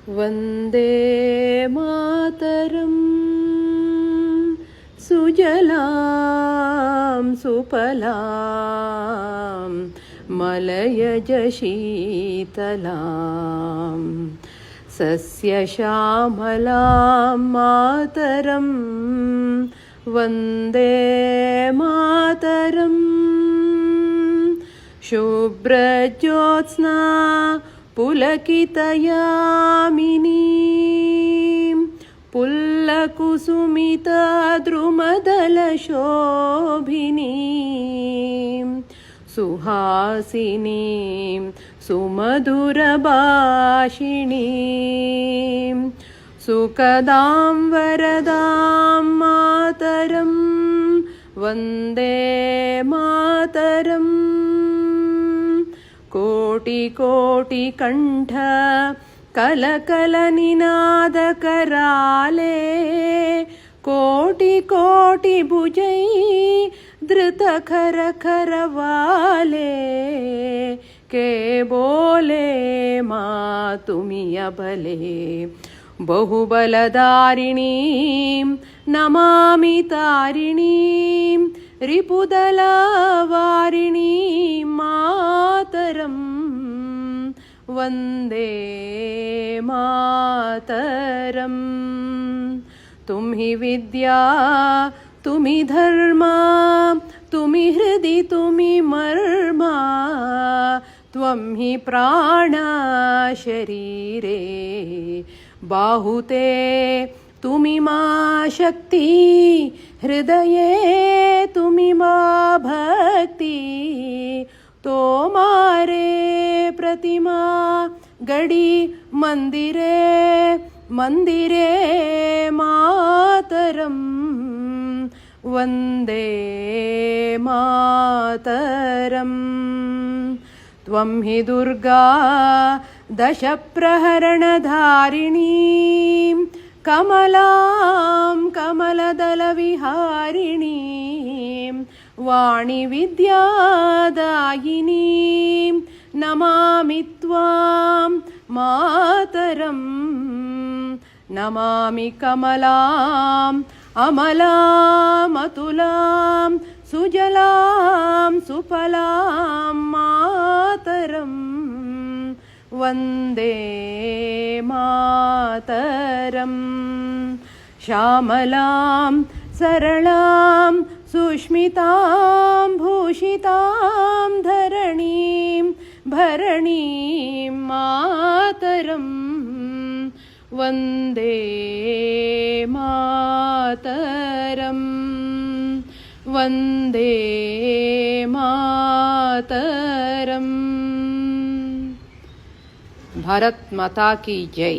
ವಂದೇ ಮಾತರಂ. ಸುಜಲಾಂ ಸುಫಲಾಂ ಮಲಯಜ ಶೀತಲಾಂ ಸಸ್ಯಶ್ಯಾಮಲಾಂ ಮಾತರಂ. ವಂದೇ ಮಾತರಂ. ಶುಭ್ರಜ್ಯೋತ್ಸ್ನಾ ಪುಲಕಿತಯಾಮಿನೀಂ ಪುಲ್ಲಕುಸುಮಿತದ್ರುಮದಲಶೋಭಿನೀಂ ಸುಹಾಸಿನೀಂ ಸುಮಧುರಭಾಷಿಣೀಂ ಸುಖದಾಂ ವರದಾಂ ಮಾತರಂ. ವಂದೇ ಮಾತರಂ. ಕೋಟಿ ಕೋಟಿ ಕಂಠ ಕಲಕಲ ನಿನಾದ ಕರಾಲೆ ಕೋಟಿ ಕೋಟಿ ಭುಜೈ ಧೃತ ಖರ ಖರವಾಲೆ ಕೆ ಬೋಲೆ ಮಾ ತುಮಿಯ ಬಲೆ ಬಹುಬಲಧಾರಿಣೀಂ ನಮಾಮಿ ತಾರಿಣೀಂ ರಿಪುದಲವಾರಿಣೀಂ ಮಾತರಂ. ವಂದೇ ಮಾತರಂ. ತುಂ ಹಿ ವಿದ್ಯಾ ತುಮಿ ಧರ್ಮ ತುಮಿ ಹೃದಿ ತುಮಿ ಮರ್ಮ ತ್ವಂ ಹಿ ಪ್ರಾಣ ಶರೀರೇ ಬಾಹುತೆ ತುಮಿ ಮಾ ಶಕ್ತಿ ಹೃದಯೇ ತುಮಿ ಮಾ ಭಕ್ತಿ ತೋಮಾರೆ ಪ್ರತಿಮಾ ಗಡಿ ಮಂದಿರೇ ಮಂದಿರೇ ಮಾತರಂ. ವಂದೇ ಮಾತರಂ. ತ್ವಂ ಹಿ ದುರ್ಗಾ ದಶ ಪ್ರಹರಣಧಾರಿಣೀಂ ಕಮಲಾಂ ಕಮಲದಲವಿಹಾರಿಣೀಂ ವಾಣಿ ವಿದ್ಯಾದಾಯಿನೀಂ ನಮಾಮಿ ತ್ವಾಂ ಮಾತರಂ. ನಮಾಮಿ ಕಮಲಾಂ ಅಮಲಾಂ ಅತುಲಾಂ ಸುಜಲಾಂ ಸುಫಲಾಂ ಮಾತರಂ. ವಂದೇ ಮಾತರಂ. ಶ್ಯಾಮಲಾಂ ಸರಳಾಂ ಸುಷ್ಮಿತಾಂ ಭೂಷಿತಾಂ ಧರಣೀಂ ಭರಣೀಂ ಮಾತರಂ. ವಂದೇ ಮಾತರಂ. ವಂದೇ ಮಾತರಂ. ಭಾರತ್ ಮಾತಾ ಕಿ ಜೈ.